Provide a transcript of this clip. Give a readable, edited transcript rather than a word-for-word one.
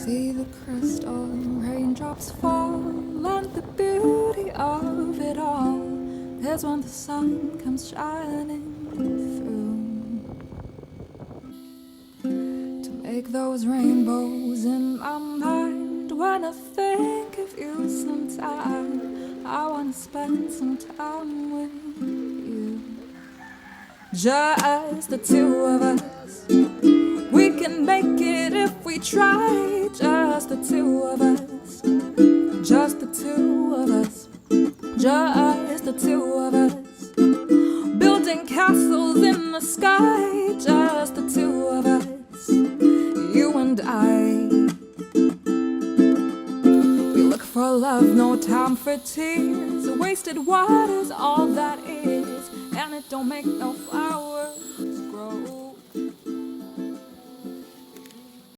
see the crystal raindrops fall and the beauty of it all is when the sun comes shining through to make those rainbows in my mind. When I think of you sometime, I wanna spend some time with you, just the two of us. We can make it if we try, just the two of us, just the two of us, just the two of us, building castles in the sky, just the two of us, you and I. We look for love, no time for tears, wasted water's all that is, and it don't make no flowers.